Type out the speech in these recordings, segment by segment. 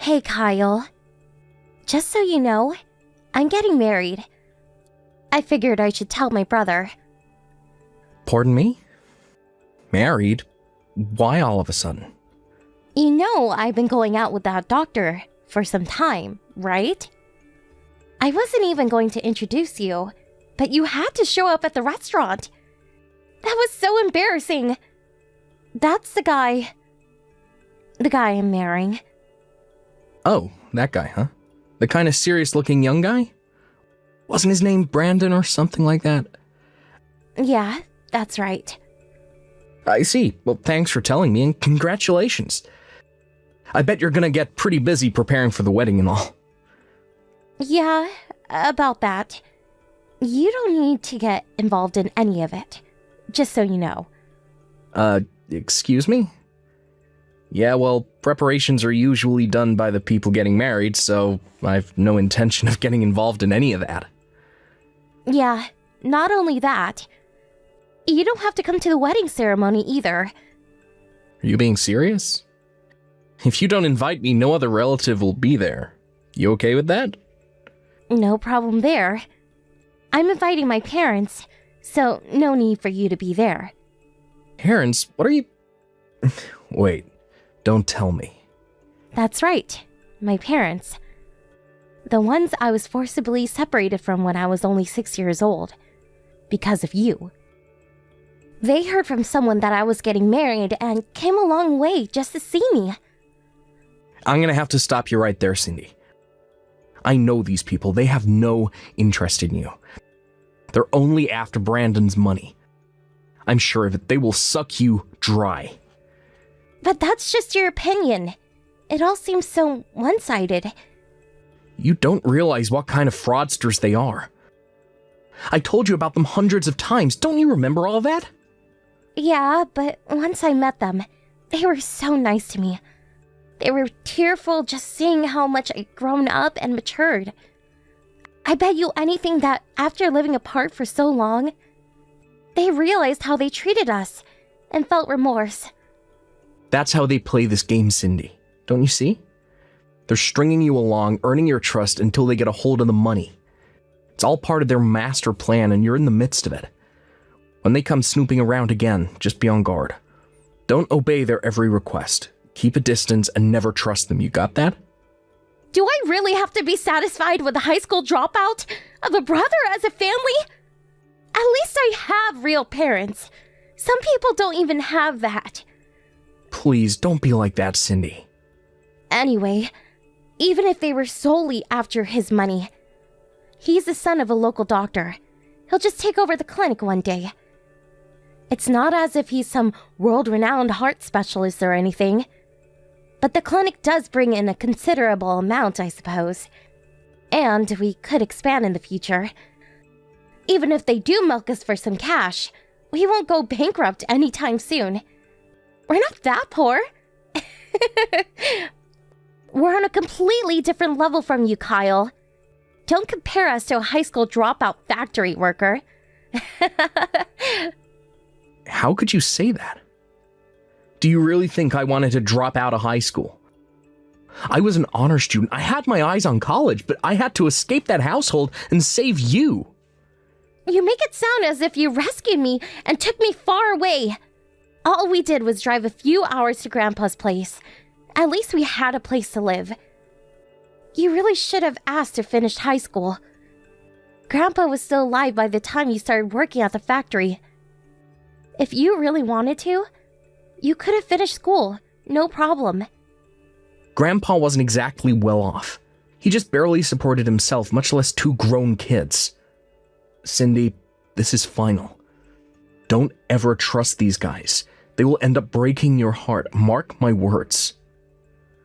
Hey, Kyle. Just so you know, I'm getting married. I figured I should tell my brother. Pardon me? Married? Why all of a sudden? You know I've been going out with that doctor for some time, right? I wasn't even going to introduce you, but you had to show up at the restaurant. That was so embarrassing. That's the guy I'm marrying. Oh, that guy, huh? The kind of serious-looking young guy? Wasn't his name Brandon or something like that? Yeah, that's right. I see. Well, thanks for telling me, and congratulations. I bet you're gonna get pretty busy preparing for the wedding and all. Yeah, about that. You don't need to get involved in any of it, just so you know. Excuse me? Yeah, well, preparations are usually done by the people getting married, so I've no intention of getting involved in any of that. Yeah, not only that, you don't have to come to the wedding ceremony either. Are you being serious? If you don't invite me, no other relative will be there. You okay with that? No problem there. I'm inviting my parents, so no need for you to be there. Parents? What are you... Wait, don't tell me. That's right, my parents. The ones I was forcibly separated from when I was only 6 years old. Because of you. They heard from someone that I was getting married and came a long way just to see me. I'm gonna have to stop you right there, Cindy. I know these people. They have no interest in you. They're only after Brandon's money. I'm sure of it. They will suck you dry. But that's just your opinion. It all seems so one-sided. You don't realize what kind of fraudsters they are. I told you about them hundreds of times. Don't you remember all that? Yeah, but once I met them, they were so nice to me. They were tearful just seeing how much I'd grown up and matured. I bet you anything that after living apart for so long, they realized how they treated us and felt remorse. That's how they play this game, Cindy. Don't you see? They're stringing you along, earning your trust until they get a hold of the money. It's all part of their master plan, and you're in the midst of it. When they come snooping around again, just be on guard. Don't obey their every request. Keep a distance and never trust them. You got that? Do I really have to be satisfied with a high school dropout of a brother as a family? At least I have real parents. Some people don't even have that. Please, don't be like that, Cindy. Anyway, even if they were solely after his money, he's the son of a local doctor. He'll just take over the clinic one day. It's not as if he's some world-renowned heart specialist or anything. But the clinic does bring in a considerable amount, I suppose. And we could expand in the future. Even if they do milk us for some cash, we won't go bankrupt anytime soon. We're not that poor. We're on a completely different level from you, Kyle. Don't compare us to a high school dropout factory worker. How could you say that? Do you really think I wanted to drop out of high school? I was an honor student. I had my eyes on college, but I had to escape that household and save you. You make it sound as if you rescued me and took me far away. All we did was drive a few hours to Grandpa's place. At least we had a place to live. You really should have asked to finish high school. Grandpa was still alive by the time you started working at the factory. If you really wanted to, you could have finished school, no problem. Grandpa wasn't exactly well off. He just barely supported himself, much less two grown kids. Cindy, this is final. Don't ever trust these guys. They will end up breaking your heart. Mark my words.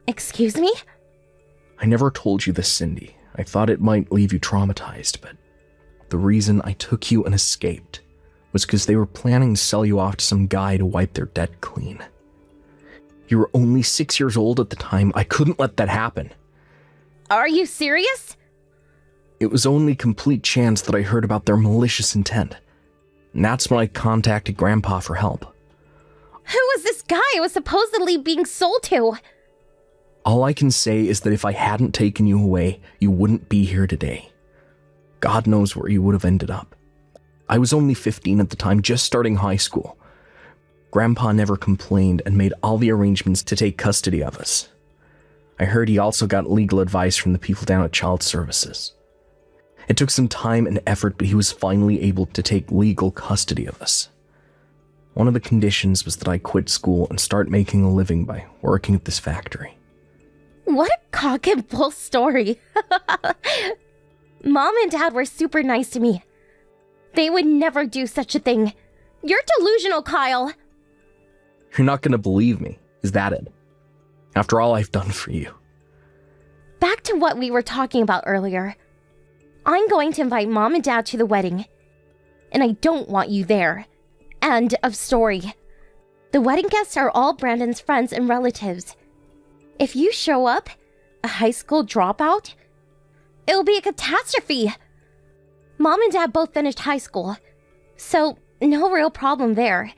Excuse me? I never told you this, Cindy. I thought it might leave you traumatized, but the reason I took you and escaped was because they were planning to sell you off to some guy to wipe their debt clean. You were only 6 years old at the time. I couldn't let that happen. Are you serious? It was only complete chance that I heard about their malicious intent. And that's when I contacted Grandpa for help. Who was this guy I was supposedly being sold to? All I can say is that if I hadn't taken you away, you wouldn't be here today. God knows where you would have ended up. I was only 15 at the time, just starting high school. Grandpa never complained and made all the arrangements to take custody of us. I heard he also got legal advice from the people down at Child Services. It took some time and effort, but he was finally able to take legal custody of us. One of the conditions was that I quit school and start making a living by working at this factory. What a cock and bull story. Mom and Dad were super nice to me. They would never do such a thing. You're delusional, Kyle. You're not going to believe me, is that it? After all I've done for you. Back to what we were talking about earlier. I'm going to invite Mom and Dad to the wedding. And I don't want you there. End of story. The wedding guests are all Brandon's friends and relatives. If you show up, a high school dropout, it'll be a catastrophe. Mom and Dad both finished high school, so no real problem there.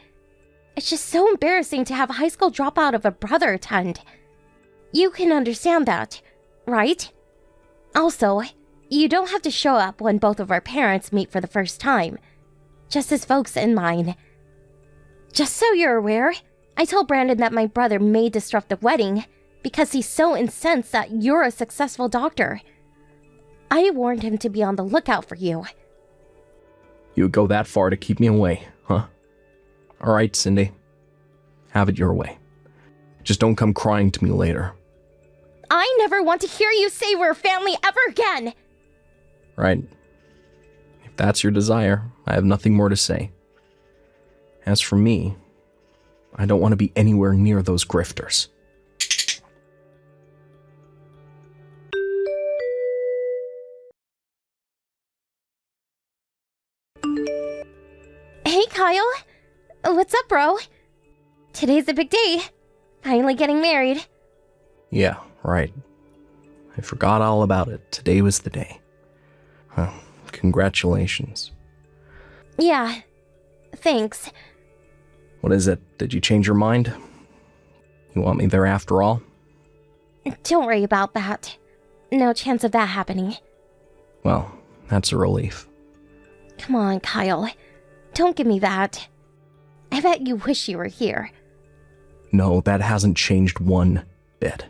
It's just so embarrassing to have a high school dropout of a brother attend. You can understand that, right? Also, you don't have to show up when both of our parents meet for the first time, just as folks in mine. Just so you're aware, I told Brandon that my brother may disrupt the wedding because he's so incensed that you're a successful doctor. I warned him to be on the lookout for you. You would go that far to keep me away, huh? All right, Cindy. Have it your way. Just don't come crying to me later. I never want to hear you say we're family ever again! Right. If that's your desire, I have nothing more to say. As for me, I don't want to be anywhere near those grifters. Hey, Kyle. What's up, bro? Today's a big day. Finally getting married. Yeah, right. I forgot all about it. Today was the day. Congratulations. Yeah, thanks. What is it? Did you change your mind? You want me there after all? Don't worry about that. No chance of that happening. Well, that's a relief. Come on, Kyle. Don't give me that. I bet you wish you were here. No, that hasn't changed one bit.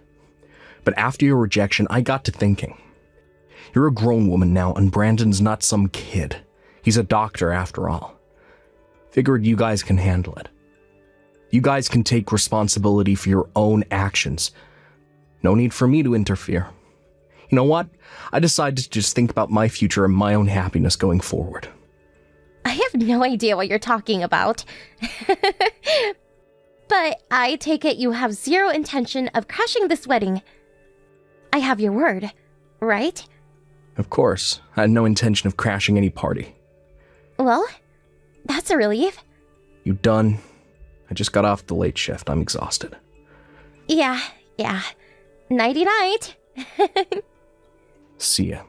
But after your rejection, I got to thinking. You're a grown woman now, and Brandon's not some kid. He's a doctor after all. Figured you guys can handle it. You guys can take responsibility for your own actions. No need for me to interfere. You know what? I decided to just think about my future and my own happiness going forward. I have no idea what you're talking about. But I take it you have zero intention of crashing this wedding. I have your word, right? Of course, I had no intention of crashing any party. Well, that's a relief. You done? I just got off the late shift. I'm exhausted. Yeah. Nighty-night. See ya.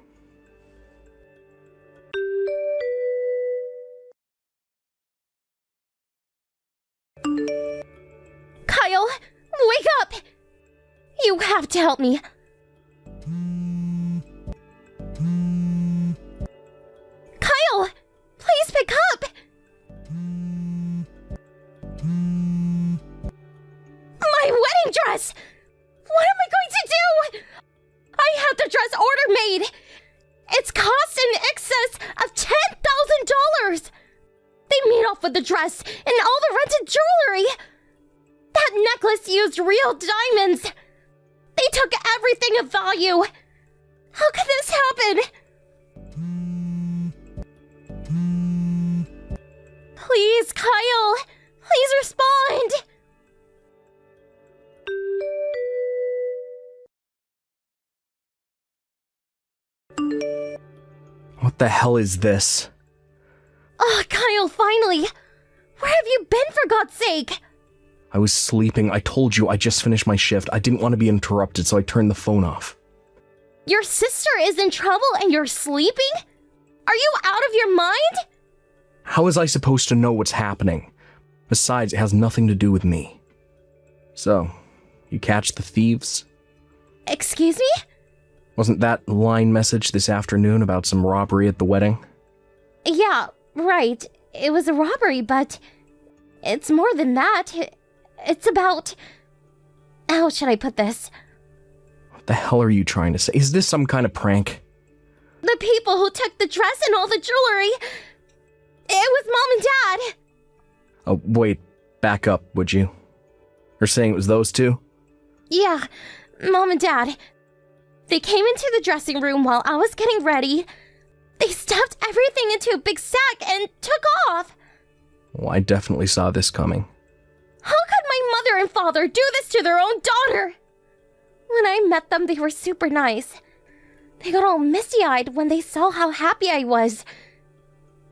Kyle, wake up! You have to help me. Kyle, please pick up! My wedding dress! What am I going to do? I had the dress order made. It's cost in excess of $10,000. They made off with the dress and all the rented jewelry. That necklace used real diamonds. They took everything of value. How could this happen? Please, Kyle. Please respond. What the hell is this? Oh, Kyle, finally. Where have you been, for God's sake? I was sleeping. I told you I just finished my shift. I didn't want to be interrupted, so I turned the phone off. Your sister is in trouble and you're sleeping? Are you out of your mind? How was I supposed to know what's happening? Besides, it has nothing to do with me. So, you catch the thieves? Excuse me? Wasn't that line message this afternoon about some robbery at the wedding? Yeah, right. It was a robbery, but it's more than that. It's about... How should I put this? What the hell are you trying to say? Is this some kind of prank? The people who took the dress and all the jewelry. It was Mom and Dad. Oh, wait. Back up, would you? You're saying it was those two? Yeah, Mom and Dad. They came into the dressing room while I was getting ready. They stuffed everything into a big sack and took off. Well, I definitely saw this coming. How could my mother and father do this to their own daughter? When I met them, they were super nice. They got all misty-eyed when they saw how happy I was.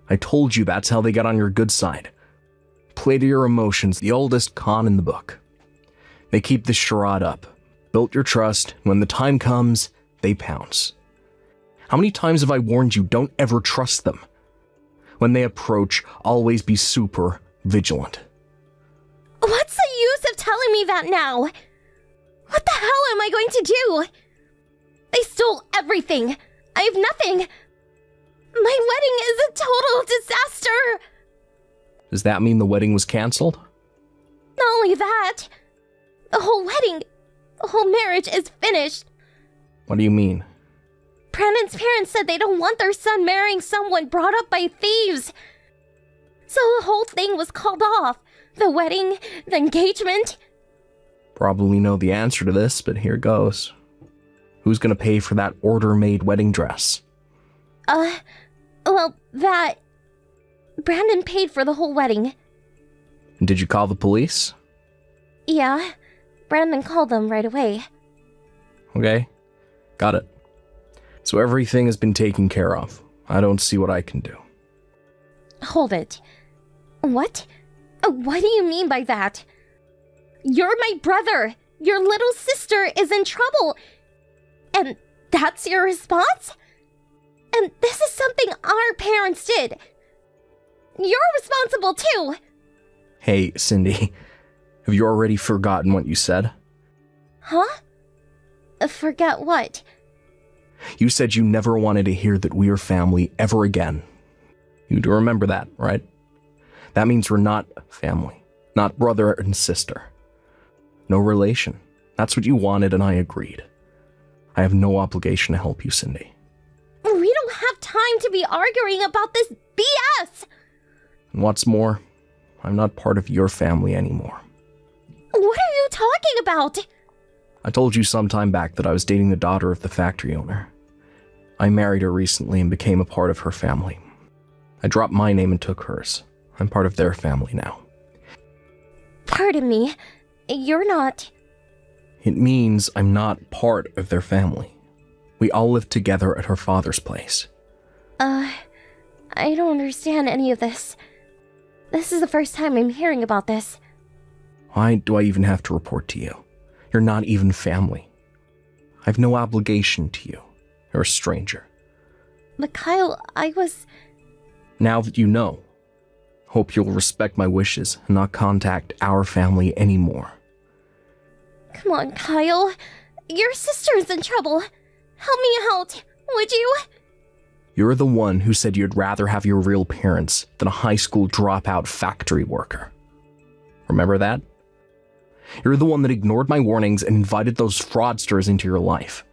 I told you that's how they got on your good side. Play to your emotions, the oldest con in the book. They keep this charade up. Built your trust. When the time comes, they pounce. How many times have I warned you, don't ever trust them? When they approach, always be super vigilant. What's the use of telling me that now? What the hell am I going to do? They stole everything. I have nothing. My wedding is a total disaster. Does that mean the wedding was canceled? Not only that, the whole wedding, the whole marriage is finished. What do you mean? Brandon's parents said they don't want their son marrying someone brought up by thieves. So the whole thing was called off. The wedding, the engagement. Probably know the answer to this, but here goes. Who's gonna pay for that order-made wedding dress? Well, that... Brandon paid for the whole wedding. Did you call the police? Yeah, Brandon called them right away. Okay, got it. So everything has been taken care of. I don't see what I can do. Hold it. What? What do you mean by that? You're my brother. Your little sister is in trouble. And that's your response? And this is something our parents did. You're responsible too. Hey, Cindy, have you already forgotten what you said? Huh? Forget what? You said you never wanted to hear that we're family ever again. You do remember that, right? That means we're not family, not brother and sister. No relation. That's what you wanted and I agreed. I have no obligation to help you, Cindy. We don't have time to be arguing about this BS! And what's more, I'm not part of your family anymore. What are you talking about? I told you some time back that I was dating the daughter of the factory owner. I married her recently and became a part of her family. I dropped my name and took hers. I'm part of their family now. Pardon me, you're not... It means I'm not part of their family. We all live together at her father's place. I don't understand any of this. This is the first time I'm hearing about this. Why do I even have to report to you? You're not even family. I have no obligation to you. You're a stranger. But Kyle, I was... Now that you know, hope you'll respect my wishes and not contact our family anymore. Come on, Kyle. Your sister's in trouble. Help me out, would you? You're the one who said you'd rather have your real parents than a high school dropout factory worker. Remember that? You're the one that ignored my warnings and invited those fraudsters into your life.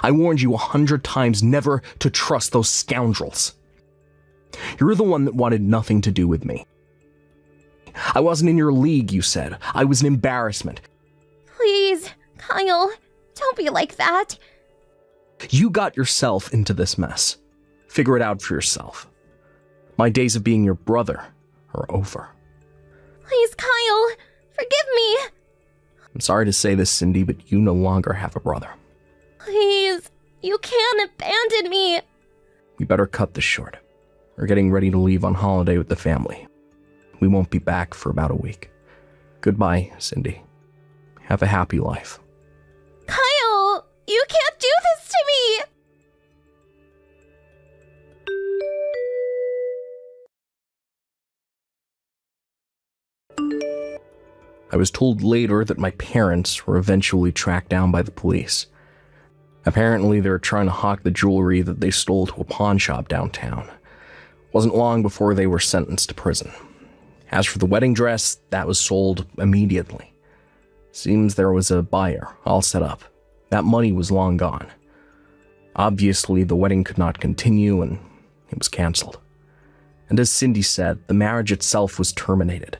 I warned you 100 times never to trust those scoundrels. You're the one that wanted nothing to do with me. I wasn't in your league, you said. I was an embarrassment. Please, Kyle, don't be like that. You got yourself into this mess. Figure it out for yourself. My days of being your brother are over. Please, Kyle, forgive me. I'm sorry to say this, Cindy, but you no longer have a brother. Please, you can't abandon me. We better cut this short. We're getting ready to leave on holiday with the family. We won't be back for about a week. Goodbye, Cindy. Have a happy life. Kyle, you can't do this to me. I was told later that my parents were eventually tracked down by the police. Apparently, they were trying to hawk the jewelry that they stole to a pawn shop downtown. Wasn't long before they were sentenced to prison. As for the wedding dress, that was sold immediately. Seems there was a buyer, all set up. That money was long gone. Obviously, the wedding could not continue and it was canceled. And as Cindy said, the marriage itself was terminated.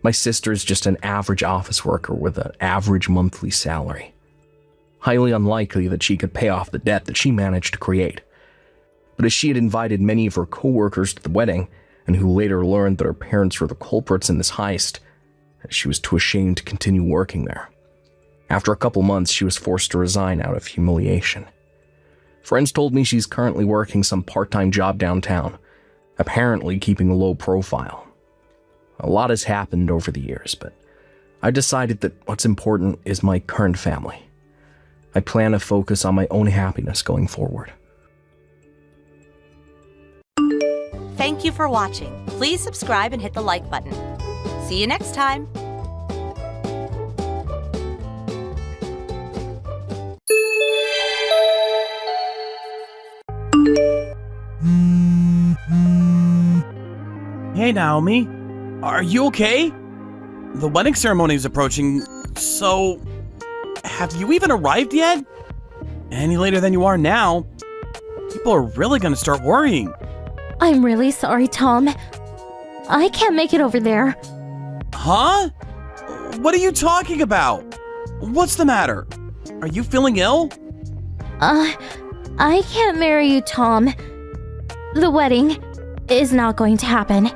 My sister's just an average office worker with an average monthly salary. Highly unlikely that she could pay off the debt that she managed to create. But as she had invited many of her co-workers to the wedding, and who later learned that her parents were the culprits in this heist, she was too ashamed to continue working there. After a couple months, she was forced to resign out of humiliation. Friends told me she's currently working some part-time job downtown, apparently keeping a low profile. A lot has happened over the years, but I decided that what's important is my current family. I plan to focus on my own happiness going forward. Thank you for watching. Please subscribe and hit the like button. See you next time. Hey Naomi, are you okay? The wedding ceremony is approaching, so have you even arrived yet? Any later than you are now, people are really gonna start worrying. I'm really sorry, Tom. I can't make it over there. Huh? What are you talking about? What's the matter? Are you feeling ill? I can't marry you, Tom. The wedding is not going to happen.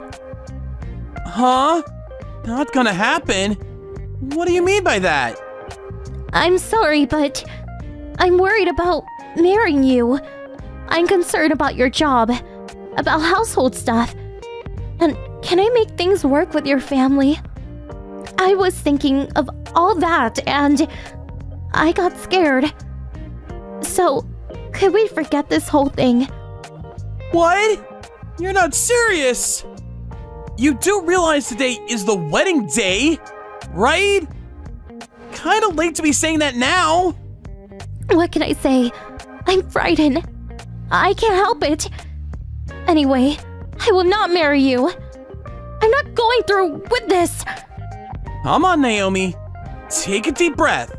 Huh? Not gonna happen? What do you mean by that? I'm sorry, but I'm worried about marrying you. I'm concerned about your job, about household stuff. And can I make things work with your family? I was thinking of all that and I got scared. So, could we forget this whole thing? What? You're not serious! You do realize today is the wedding day, right? Kinda late to be saying that now. What can I say? I'm frightened. I can't help it. Anyway, I will not marry you. I'm not going through with this. Come on, Naomi. Take a deep breath.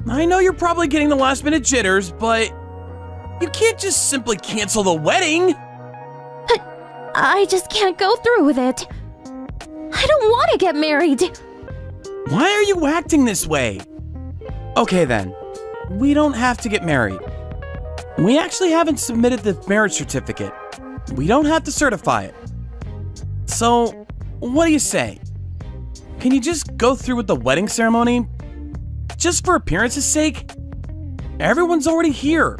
I know you're probably getting the last minute jitters, but you can't just simply cancel the wedding. But I just can't go through with it. I don't want to get married. Why are you acting this way? Okay then, we don't have to get married. We actually haven't submitted the marriage certificate. We don't have to certify it. So, what do you say? Can you just go through with the wedding ceremony? Just for appearance's sake? Everyone's already here.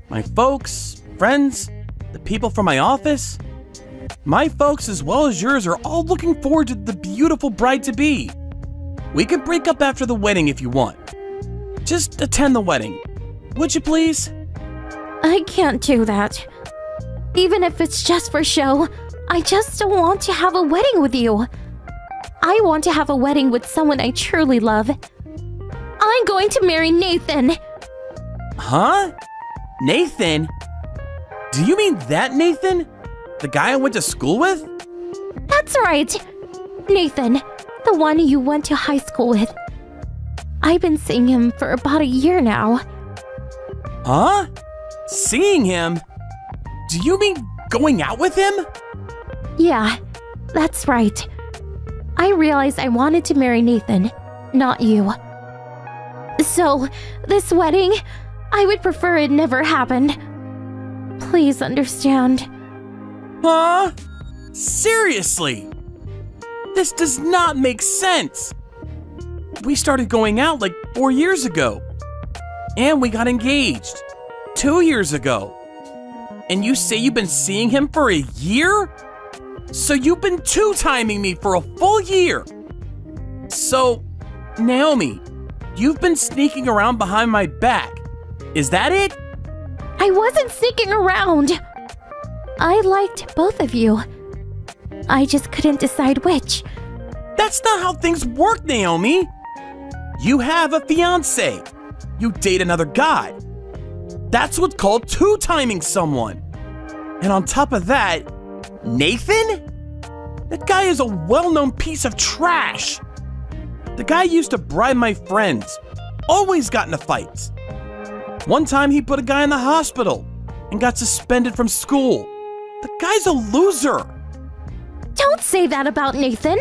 My folks, friends, the people from my office. My folks as well as yours are all looking forward to the beautiful bride-to-be. We could break up after the wedding if you want. Just attend the wedding. Would you please? I can't do that. Even if it's just for show, I just don't want to have a wedding with you. I want to have a wedding with someone I truly love. I'm going to marry Nathan. Huh? Nathan? Do you mean that Nathan? The guy I went to school with? That's right. Nathan, the one you went to high school with. I've been seeing him for about a year now. Huh? Seeing him? Do you mean going out with him? Yeah, that's right. I realized I wanted to marry Nathan, not you. So, this wedding, I would prefer it never happened. Please understand. Huh? Seriously? This does not make sense. We started going out like 4 years ago. And we got engaged 2 years ago. And you say you've been seeing him for a year? So you've been two-timing me for a full year. So, Naomi, you've been sneaking around behind my back. Is that it? I wasn't sneaking around. I liked both of you. I just couldn't decide which. That's not how things work, Naomi. You have a fiance. You date another guy. That's what's called two-timing someone. And on top of that, Nathan? That guy is a well-known piece of trash. The guy used to bribe my friends. Always got into fights. One time he put a guy in the hospital and got suspended from school. The guy's a loser. Don't say that about Nathan.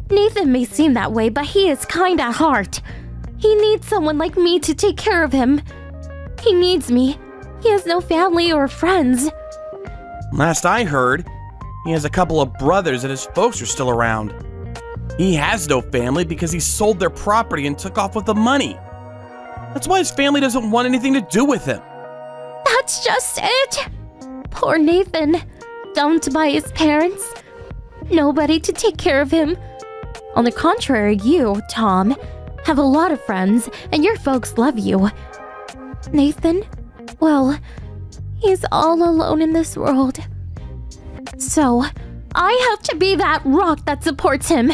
Nathan may seem that way, but he is kind at heart. He needs someone like me to take care of him. He needs me. He has no family or friends. Last I heard, he has a couple of brothers and his folks are still around. He has no family because he sold their property and took off with the money. That's why his family doesn't want anything to do with him. That's just it. Poor Nathan. Dumped by his parents. Nobody to take care of him. On the contrary, you, Tom, have a lot of friends and your folks love you. Nathan, well, he's all alone in this world. So, I have to be that rock that supports him.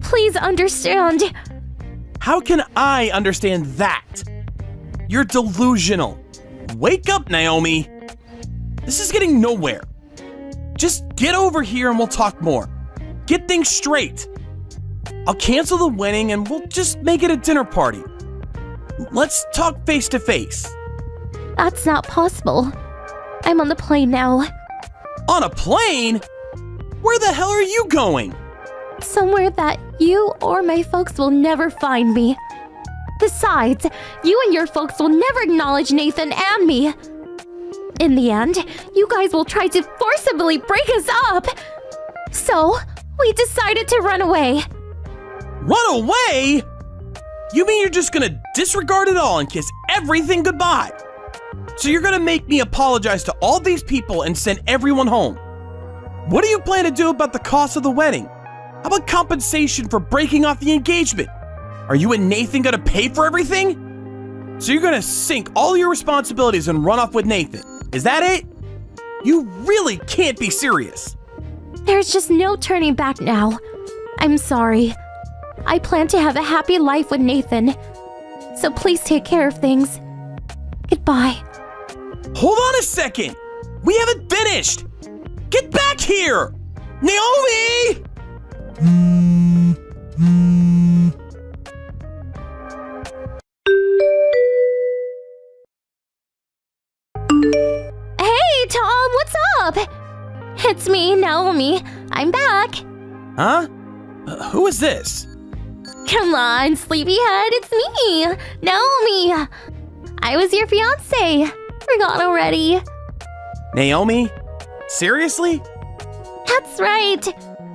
Please understand. How can I understand that? You're delusional. Wake up, Naomi. This is getting nowhere. Just get over here and we'll talk more. Get things straight. I'll cancel the wedding and we'll just make it a dinner party. Let's talk face to face. That's not possible. I'm on the plane now. On a plane? Where the hell are you going? Somewhere that you or my folks will never find me. Besides, you and your folks will never acknowledge Nathan and me. In the end, you guys will try to forcibly break us up. So, we decided to run away. Run away? You mean you're just gonna disregard it all and kiss everything goodbye? So you're gonna make me apologize to all these people and send everyone home? What do you plan to do about the cost of the wedding? How about compensation for breaking off the engagement? Are you and Nathan gonna pay for everything? So you're gonna sink all your responsibilities and run off with Nathan? Is that it? You really can't be serious. There's just no turning back now. I'm sorry. I plan to have a happy life with Nathan. So please take care of things. Goodbye. Hold on a second. We haven't finished. Get back here. Naomi! Hey, Tom, what's up? It's me, Naomi. I'm back. Huh? Who is this? Come on, sleepyhead, it's me, Naomi. I was your fiance. Forgot already. Naomi? Seriously? That's right.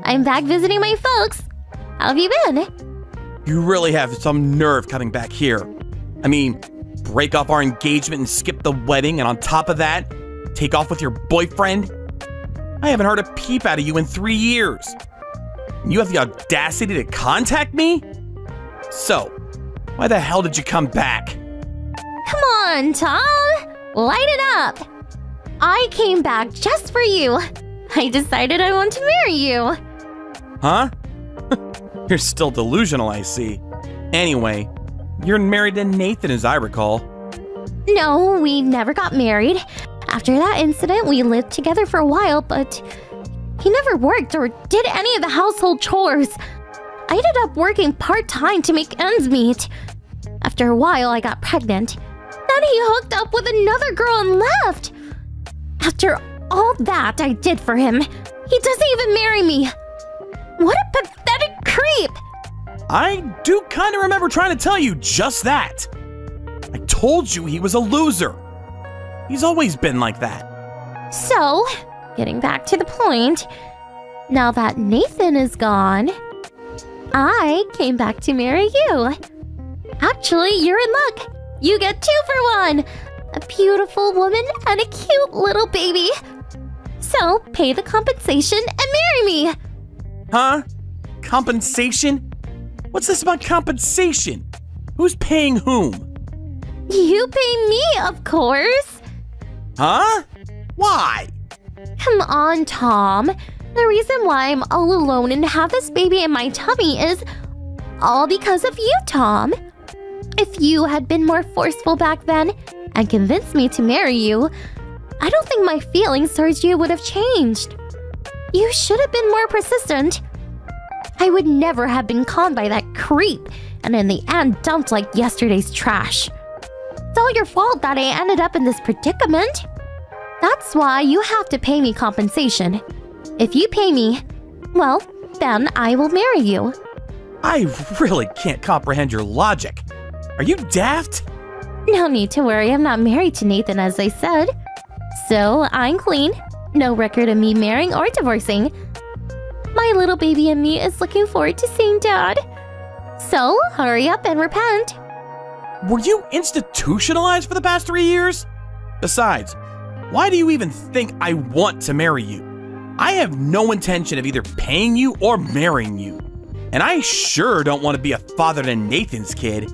I'm back visiting my folks. How have you been? You really have some nerve coming back here. I mean, break off our engagement and skip the wedding, and on top of that, take off with your boyfriend? I haven't heard a peep out of you in 3 years. You have the audacity to contact me? So, why the hell did you come back? Come on, Tom. Light it up. I came back just for you. I decided I want to marry you. Huh? You're still delusional, I see. Anyway, you're married to Nathan, as I recall. No, we never got married. After that incident, we lived together for a while, but he never worked or did any of the household chores. I ended up working part-time to make ends meet. After a while, I got pregnant. Then he hooked up with another girl and left. After all that I did for him, he doesn't even marry me. What a pathetic creep! I do kind of remember trying to tell you just that. I told you he was a loser. He's always been like that. So, getting back to the point, now that Nathan is gone, I came back to marry you. Actually, you're in luck. You get 2 for 1. A beautiful woman and a cute little baby. So, pay the compensation and marry me. Huh? Compensation? What's this about compensation? Who's paying whom? You pay me, of course. Huh? Why? Come on, Tom. The reason why I'm all alone and have this baby in my tummy is all because of you, Tom. If you had been more forceful back then and convinced me to marry you, I don't think my feelings towards you would have changed. You should have been more persistent. I would never have been conned by that creep and in the end dumped like yesterday's trash. It's all your fault that I ended up in this predicament. That's why you have to pay me compensation. If you pay me, well, then I will marry you. I really can't comprehend your logic. Are you daft? No need to worry, I'm not married to Nathan as I said. So I'm clean. No record of me marrying or divorcing. My little baby and me is looking forward to seeing Dad. So hurry up and repent. Were you institutionalized for the past 3 years? Besides, why do you even think I want to marry you? I have no intention of either paying you or marrying you. And I sure don't want to be a father to Nathan's kid.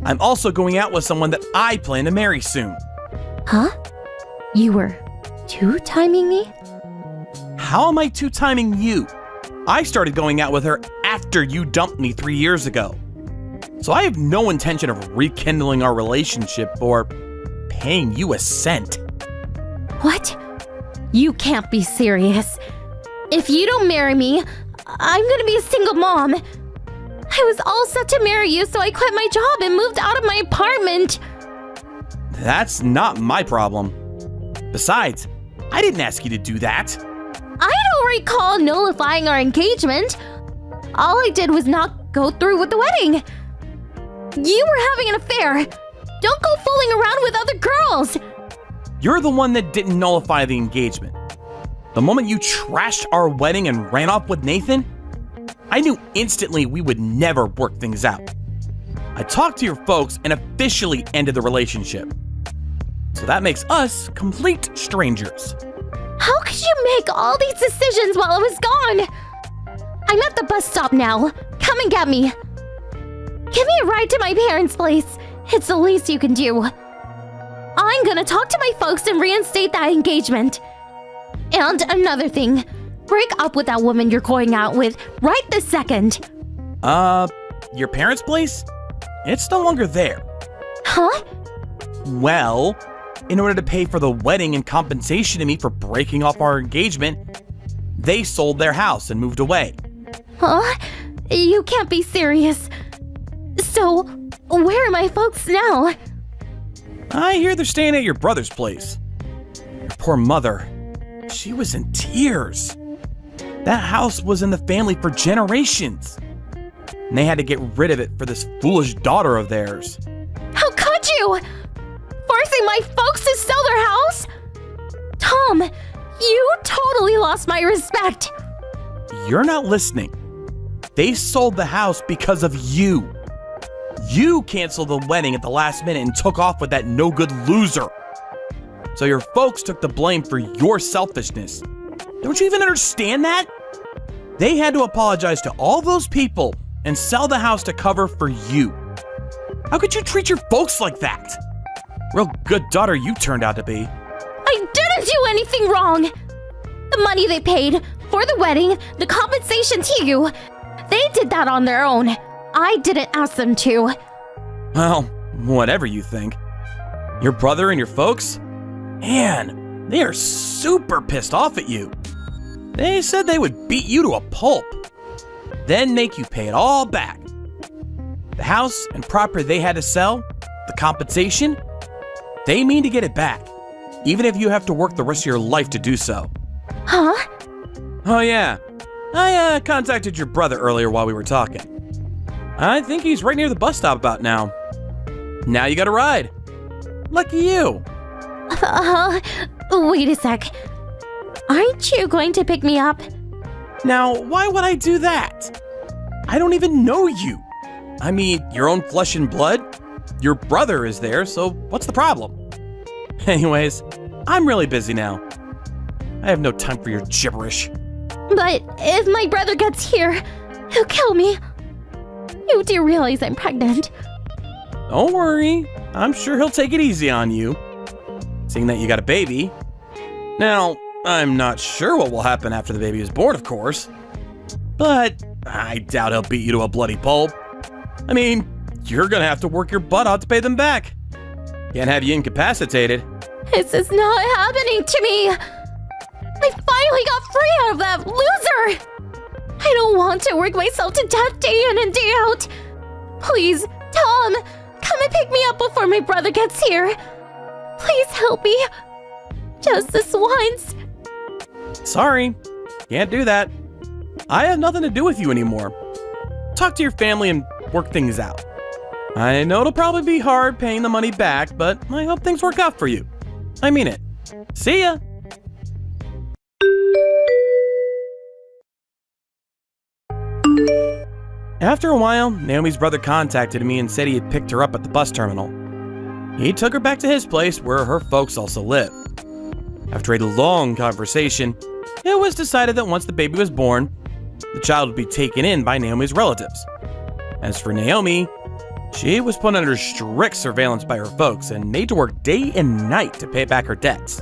I'm also going out with someone that I plan to marry soon. Huh? You were two-timing me? How am I two-timing you? I started going out with her after you dumped me 3 years ago. So I have no intention of rekindling our relationship or paying you a cent. What? You can't be serious. If you don't marry me, I'm gonna be a single mom. I was all set to marry you, so I quit my job and moved out of my apartment. That's not my problem. Besides, I didn't ask you to do that. I don't recall nullifying our engagement. All I did was not go through with the wedding. You were having an affair. Don't go fooling around with other girls. You're the one that didn't nullify the engagement. The moment you trashed our wedding and ran off with Nathan, I knew instantly we would never work things out. I talked to your folks and officially ended the relationship. So that makes us complete strangers. How could you make all these decisions while I was gone? I'm at the bus stop now. Come and get me. Give me a ride to my parents' place. It's the least you can do. I'm gonna talk to my folks and reinstate that engagement. And another thing, break up with that woman you're going out with right this second. Your parents' place? It's no longer there. Huh? Well, in order to pay for the wedding and compensation to me for breaking off our engagement, they sold their house and moved away. Huh? You can't be serious. So, where are my folks now? I hear they're staying at your brother's place. Your poor mother. She was in tears. That house was in the family for generations. And they had to get rid of it for this foolish daughter of theirs. How could you? Forcing my folks to sell their house? Tom, you totally lost my respect. You're not listening. They sold the house because of you. You canceled the wedding at the last minute and took off with that no-good loser. So your folks took the blame for your selfishness. Don't you even understand that? They had to apologize to all those people and sell the house to cover for you. How could you treat your folks like that? Real good daughter you turned out to be. I didn't do anything wrong. The money they paid for the wedding, the compensation to you, they did that on their own. I didn't ask them to. Well, whatever you think. Your brother and your folks? Man, they are super pissed off at you. They said they would beat you to a pulp, then make you pay it all back. The house and property they had to sell, the compensation, they mean to get it back, even if you have to work the rest of your life to do so. Huh? Oh yeah, I contacted your brother earlier while we were talking. I think he's right near the bus stop about now. Now you got a ride. Lucky you. Wait a sec. Aren't you going to pick me up? Now, why would I do that? I don't even know you. I mean, your own flesh and blood. Your brother is there, so what's the problem? Anyways, I'm really busy now. I have no time for your gibberish. But if my brother gets here, he'll kill me. You do realize I'm pregnant. Don't worry. I'm sure he'll take it easy on you. Seeing that you got a baby. Now, I'm not sure what will happen after the baby is born, of course. But I doubt he'll beat you to a bloody pulp. I mean, you're gonna have to work your butt off to pay them back. Can't have you incapacitated. This is not happening to me. I finally got free out of that loser. I don't want to work myself to death day in and day out. Please, Tom, come and pick me up before my brother gets here. Please help me. Just this once. Sorry, can't do that. I have nothing to do with you anymore. Talk to your family and work things out. I know it'll probably be hard paying the money back, but I hope things work out for you. I mean it. See ya! After a while, Naomi's brother contacted me and said he had picked her up at the bus terminal. He took her back to his place where her folks also live. After a long conversation, it was decided that once the baby was born, the child would be taken in by Naomi's relatives. As for Naomi, she was put under strict surveillance by her folks and made to work day and night to pay back her debts.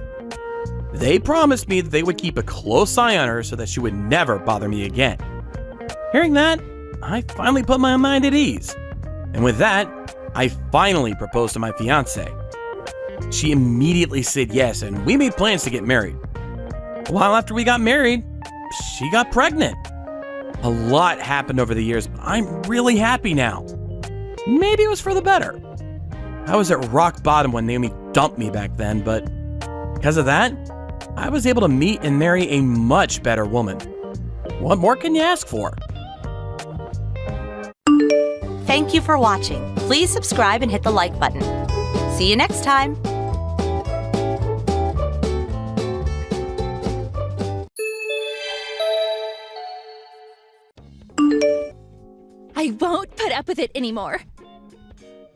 They promised me that they would keep a close eye on her so that she would never bother me again. Hearing that, I finally put my mind at ease. And with that, I finally proposed to my fiancée. She immediately said yes, and we made plans to get married. A while after we got married, she got pregnant. A lot happened over the years, but I'm really happy now. Maybe it was for the better. I was at rock bottom when Naomi dumped me back then, but because of that, I was able to meet and marry a much better woman. What more can you ask for? Thank you for watching. Please subscribe and hit the like button. See you next time. I won't put up with it anymore.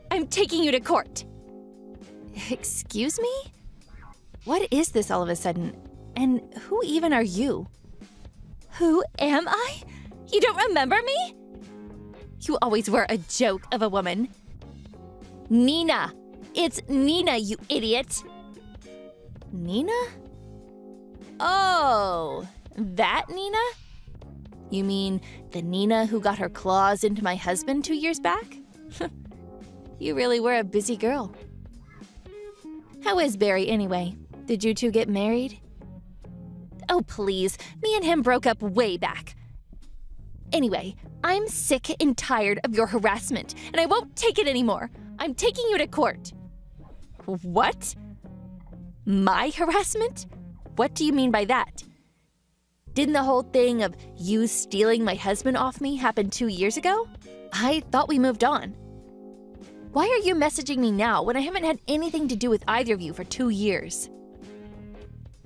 I'm taking you to court. Excuse me? What is this all of a sudden? And who even are you? Who am I? You don't remember me? You always were a joke of a woman. Nina. It's Nina, you idiot. Nina? Oh, that Nina? You mean the Nina who got her claws into my husband 2 years back? You really were a busy girl. How is Barry anyway? Did you two get married? Oh, please. Me and him broke up way back. Anyway, I'm sick and tired of your harassment, and I won't take it anymore. I'm taking you to court. What? My harassment? What do you mean by that? Didn't the whole thing of you stealing my husband off me happen 2 years ago? I thought we moved on. Why are you messaging me now when I haven't had anything to do with either of you for 2 years?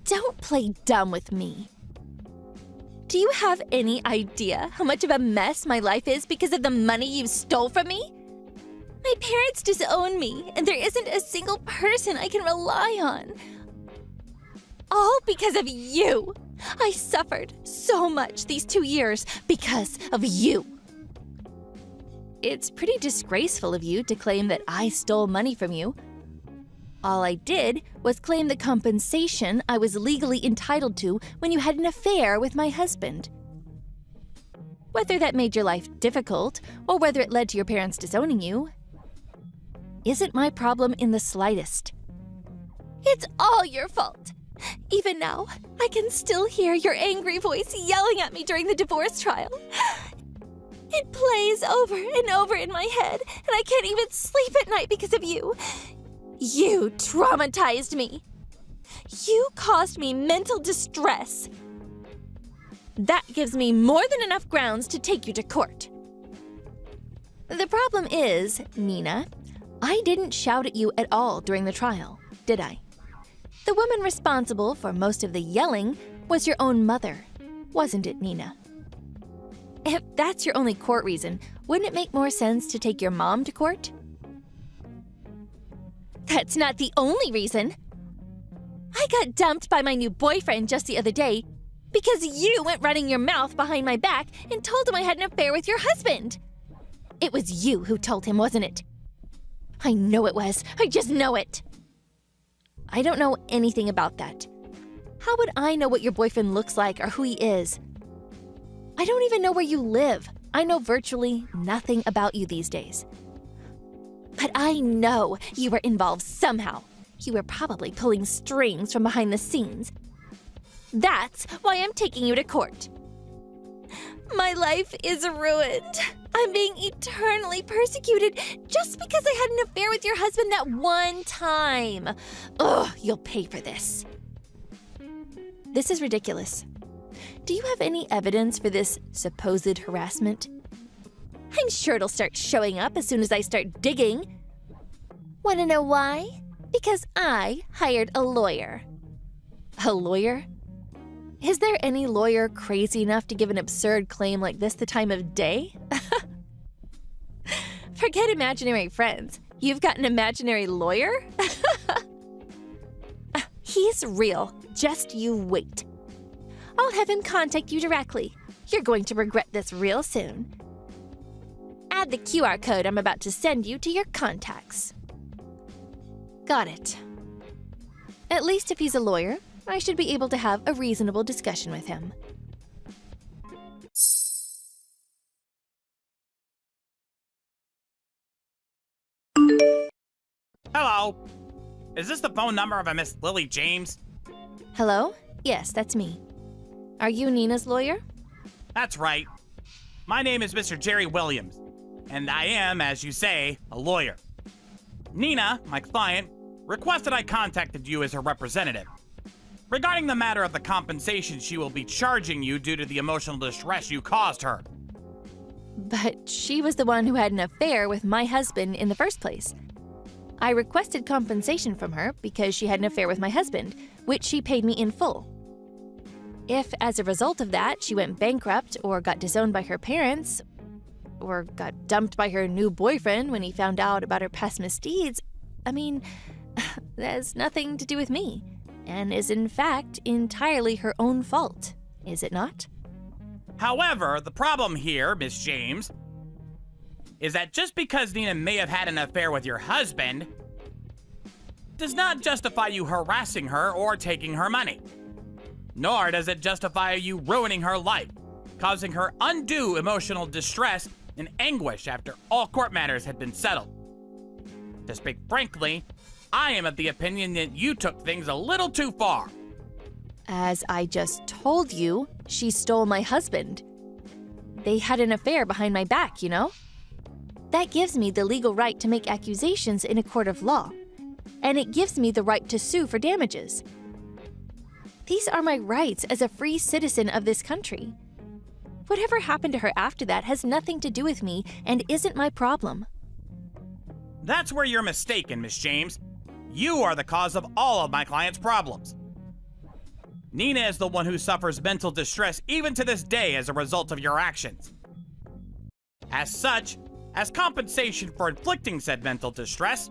Don't play dumb with me. Do you have any idea how much of a mess my life is because of the money you stole from me? My parents disown me, and there isn't a single person I can rely on. All because of you. I suffered so much these 2 years because of you. It's pretty disgraceful of you to claim that I stole money from you. All I did was claim the compensation I was legally entitled to when you had an affair with my husband. Whether that made your life difficult or whether it led to your parents disowning you isn't my problem in the slightest. It's all your fault. Even now, I can still hear your angry voice yelling at me during the divorce trial. It plays over and over in my head, and I can't even sleep at night because of you. You traumatized me. You caused me mental distress. That gives me more than enough grounds to take you to court. The problem is, Nina, I didn't shout at you at all during the trial, did I? The woman responsible for most of the yelling was your own mother, wasn't it, Nina? If that's your only court reason, wouldn't it make more sense to take your mom to court? That's not the only reason. I got dumped by my new boyfriend just the other day because you went running your mouth behind my back and told him I had an affair with your husband. It was you who told him, wasn't it? I know it was. I just know it. I don't know anything about that. How would I know what your boyfriend looks like or who he is? I don't even know where you live. I know virtually nothing about you these days. But I know you were involved somehow. You were probably pulling strings from behind the scenes. That's why I'm taking you to court. My life is ruined. I'm being eternally persecuted just because I had an affair with your husband that one time. Ugh, you'll pay for this. This is ridiculous. Do you have any evidence for this supposed harassment? I'm sure it'll start showing up as soon as I start digging. Want to know why? Because I hired a lawyer. A lawyer? Is there any lawyer crazy enough to give an absurd claim like this the time of day? Forget imaginary friends. You've got an imaginary lawyer? He's real. Just you wait. I'll have him contact you directly. You're going to regret this real soon. Add the QR code I'm about to send you to your contacts. Got it. At least if he's a lawyer, I should be able to have a reasonable discussion with him. Hello. Is this the phone number of a Miss Lily James? Hello? Yes, that's me. Are you Nina's lawyer? That's right. My name is Mr. Jerry Williams, and I am, as you say, a lawyer. Nina, my client, requested I contacted you as her representative regarding the matter of the compensation she will be charging you due to the emotional distress you caused her. But she was the one who had an affair with my husband in the first place. I requested compensation from her because she had an affair with my husband, which she paid me in full. If, as a result of that, she went bankrupt or got disowned by her parents, or got dumped by her new boyfriend when he found out about her past misdeeds, I mean, that has nothing to do with me, and is in fact entirely her own fault, is it not? However, the problem here, Miss James, is that just because Nina may have had an affair with your husband does not justify you harassing her or taking her money. Nor does it justify you ruining her life, causing her undue emotional distress and anguish after all court matters had been settled. To speak frankly, I am of the opinion that you took things a little too far. As I just told you, she stole my husband. They had an affair behind my back, you know? That gives me the legal right to make accusations in a court of law, and it gives me the right to sue for damages. These are my rights as a free citizen of this country. Whatever happened to her after that has nothing to do with me and isn't my problem. That's where you're mistaken, Miss James. You are the cause of all of my client's problems. Nina is the one who suffers mental distress even to this day as a result of your actions. As such, as compensation for inflicting said mental distress,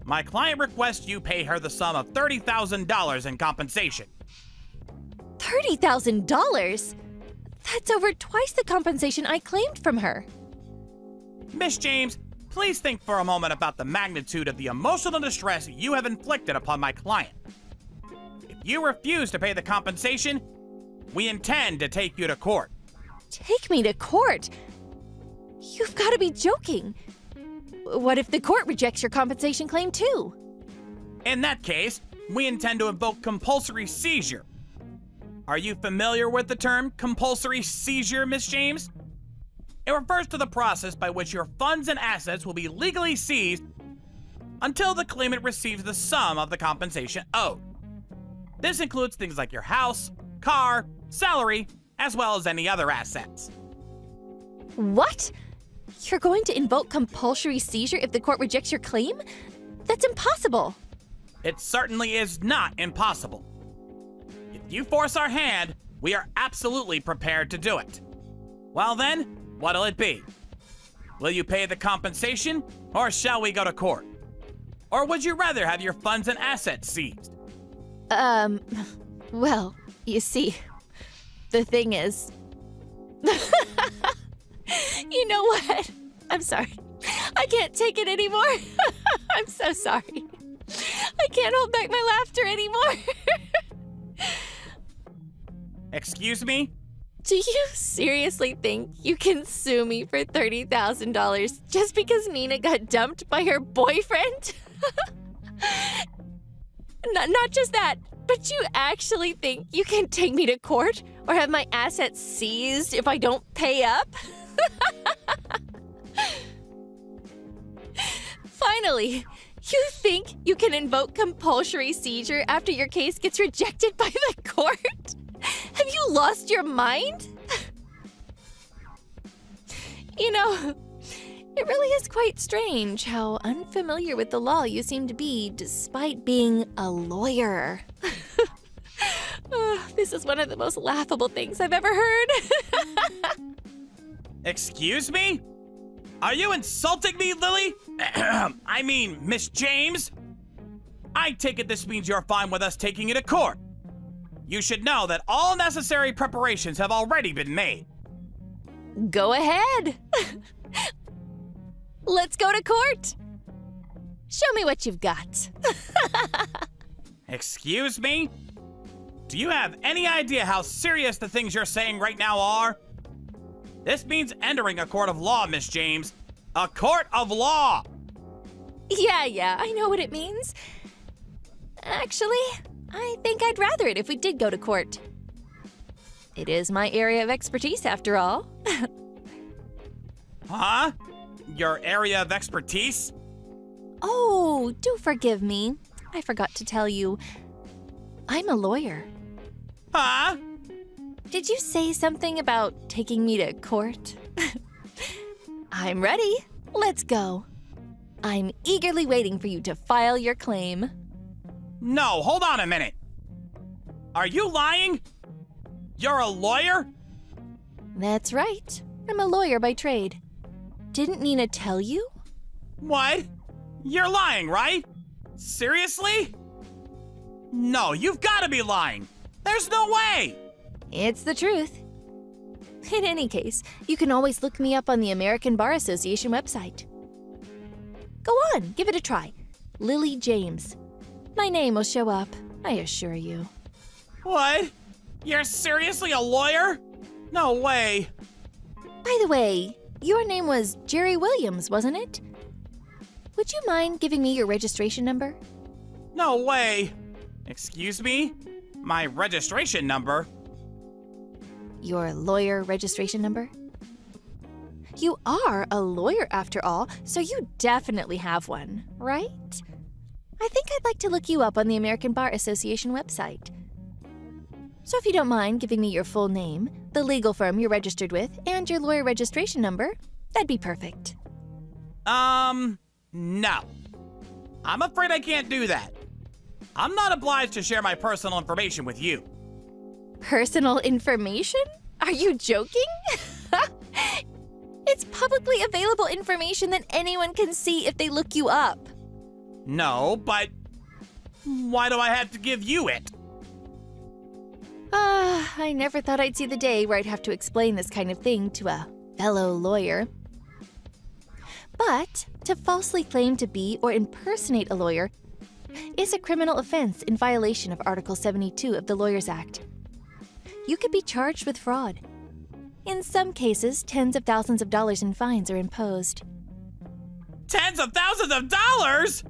my client requests you pay her the sum of $30,000 in compensation. $30,000? That's over twice the compensation I claimed from her. Miss James, please think for a moment about the magnitude of the emotional distress you have inflicted upon my client. If you refuse to pay the compensation, we intend to take you to court. Take me to court? You've got to be joking. What if the court rejects your compensation claim too? In that case, we intend to invoke compulsory seizure. Are you familiar with the term compulsory seizure, Miss James? It refers to the process by which your funds and assets will be legally seized until the claimant receives the sum of the compensation owed. This includes things like your house, car, salary, as well as any other assets. What? You're going to invoke compulsory seizure if the court rejects your claim? That's impossible. It certainly is not impossible. If you force our hand, we are absolutely prepared to do it. Well then, what'll it be? Will you pay the compensation, or shall we go to court? Or would you rather have your funds and assets seized? Well, you see, the thing is... You know what? I'm sorry. I can't take it anymore. I'm so sorry. I can't hold back my laughter anymore. Excuse me? Do you seriously think you can sue me for $30,000 just because Nina got dumped by her boyfriend? Not just that, but you actually think you can take me to court or have my assets seized if I don't pay up? Finally, you think you can invoke compulsory seizure after your case gets rejected by the court? Have you lost your mind? You know, it really is quite strange how unfamiliar with the law you seem to be despite being a lawyer. This is one of the most laughable things I've ever heard. Excuse me? Are you insulting me, Lily? I mean, Miss James? I take it this means you're fine with us taking you to court. You should know that all necessary preparations have already been made. Go ahead. Let's go to court. Show me what you've got. Excuse me? Do you have any idea how serious the things you're saying right now are? This means entering a court of law, Miss James. A court of law! Yeah, I know what it means. Actually, I think I'd rather it if we did go to court. It is my area of expertise, after all. Huh? Your area of expertise? Oh, do forgive me. I forgot to tell you. I'm a lawyer. Huh? Did you say something about taking me to court? I'm ready. Let's go. I'm eagerly waiting for you to file your claim. No, hold on a minute. Are you lying? You're a lawyer? That's right. I'm a lawyer by trade. Didn't Nina tell you? What? You're lying, right? Seriously? No, you've got to be lying. There's no way. It's the truth. In any case, you can always look me up on the American Bar Association website. Go on, give it a try. Lily James. My name will show up, I assure you. What? You're seriously a lawyer? No way. By the way, your name was Jerry Williams, wasn't it? Would you mind giving me your registration number? No way. Excuse me? My registration number? Your lawyer registration number? You are a lawyer after all, so you definitely have one, right? I think I'd like to look you up on the American Bar Association website. So if you don't mind giving me your full name, the legal firm you're registered with, and your lawyer registration number, that'd be perfect. No. I'm afraid I can't do that. I'm not obliged to share my personal information with you. Personal information? Are you joking? It's publicly available information that anyone can see if they look you up. No, but why do I have to give you it? I never thought I'd see the day where I'd have to explain this kind of thing to a fellow lawyer. But to falsely claim to be or impersonate a lawyer is a criminal offense in violation of Article 72 of the Lawyers Act. You could be charged with fraud. In some cases, tens of thousands of dollars in fines are imposed. Tens of thousands of dollars?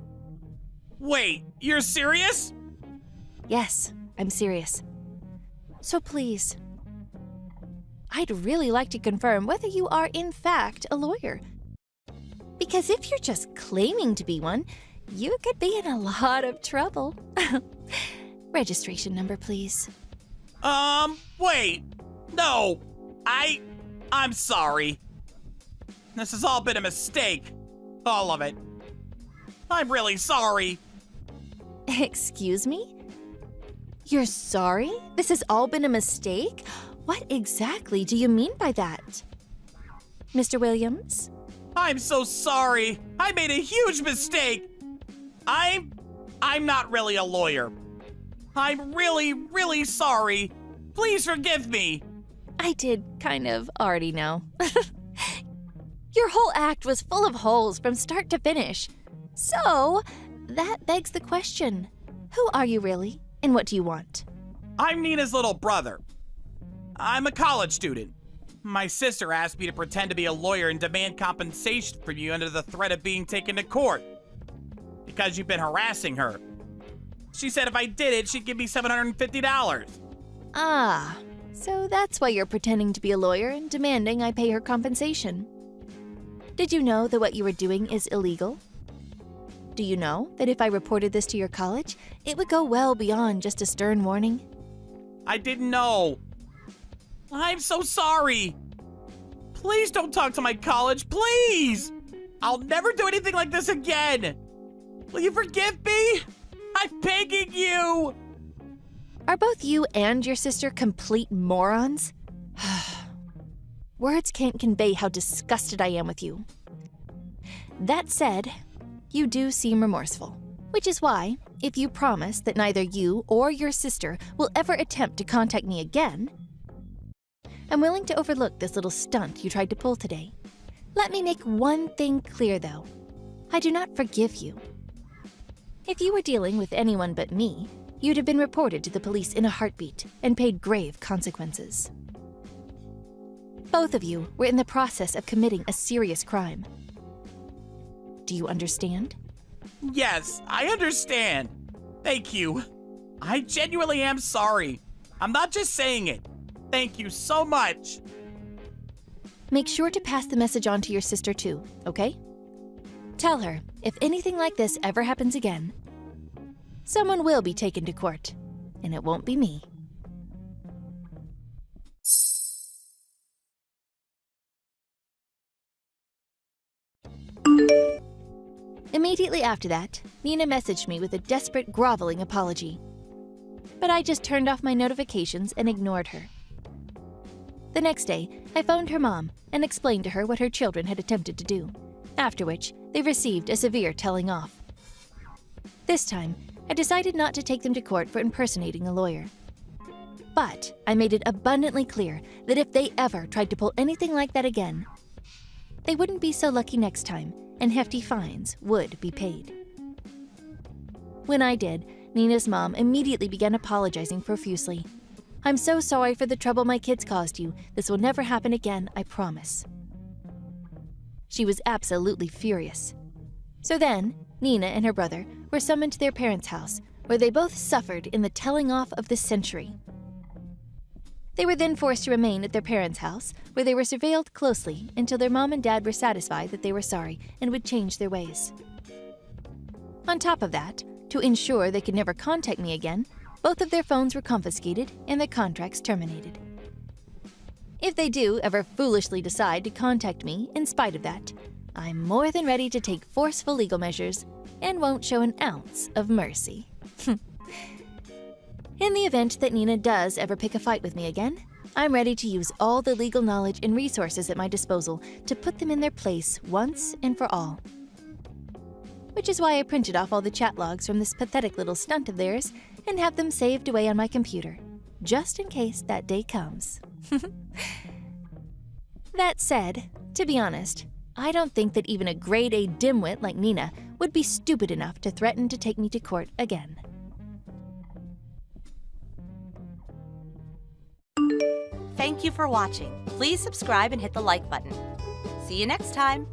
Wait, you're serious? Yes, I'm serious. So please, I'd really like to confirm whether you are in fact a lawyer. Because if you're just claiming to be one, you could be in a lot of trouble. Registration number, please. Wait. No. I'm sorry. This has all been a mistake. All of it. I'm really sorry. Excuse me? You're sorry? This has all been a mistake? What exactly do you mean by that? Mr. Williams? I'm so sorry. I made a huge mistake. I'm not really a lawyer. I'm really, really sorry. Please forgive me. I did kind of already know. Your whole act was full of holes from start to finish. So, that begs the question. Who are you really, and what do you want? I'm Nina's little brother. I'm a college student. My sister asked me to pretend to be a lawyer and demand compensation from you under the threat of being taken to court. Because you've been harassing her. She said if I did it, she'd give me $750. Ah, so that's why you're pretending to be a lawyer and demanding I pay her compensation. Did you know that what you were doing is illegal? Do you know that if I reported this to your college, it would go well beyond just a stern warning? I didn't know. I'm so sorry. Please don't talk to my college, please. I'll never do anything like this again. Will you forgive me? I'm begging you. Are both you and your sister complete morons? Words can't convey how disgusted I am with you. That said, you do seem remorseful, which is why, if you promise that neither you or your sister will ever attempt to contact me again, I'm willing to overlook this little stunt you tried to pull today. Let me make one thing clear, though. I do not forgive you. If you were dealing with anyone but me, you'd have been reported to the police in a heartbeat and paid grave consequences. Both of you were in the process of committing a serious crime. Do you understand? Yes, I understand. Thank you. I genuinely am sorry. I'm not just saying it. Thank you so much. Make sure to pass the message on to your sister too, okay? Tell her, if anything like this ever happens again, someone will be taken to court, and it won't be me. Immediately after that, Nina messaged me with a desperate, groveling apology. But I just turned off my notifications and ignored her. The next day, I phoned her mom and explained to her what her children had attempted to do, after which they received a severe telling off. This time, I decided not to take them to court for impersonating a lawyer. But I made it abundantly clear that if they ever tried to pull anything like that again, they wouldn't be so lucky next time, and hefty fines would be paid. When I did, Nina's mom immediately began apologizing profusely. I'm so sorry for the trouble my kids caused you. This will never happen again, I promise. She was absolutely furious. So then, Nina and her brother were summoned to their parents' house, where they both suffered in the telling off of the century. They were then forced to remain at their parents' house, where they were surveilled closely until their mom and dad were satisfied that they were sorry and would change their ways. On top of that, to ensure they could never contact me again, both of their phones were confiscated and their contracts terminated. If they do ever foolishly decide to contact me in spite of that, I'm more than ready to take forceful legal measures and won't show an ounce of mercy. In the event that Nina does ever pick a fight with me again, I'm ready to use all the legal knowledge and resources at my disposal to put them in their place once and for all. Which is why I printed off all the chat logs from this pathetic little stunt of theirs and have them saved away on my computer, just in case that day comes. That said, to be honest, I don't think that even a grade A dimwit like Nina would be stupid enough to threaten to take me to court again. Thank you for watching. Please subscribe and hit the like button. See you next time.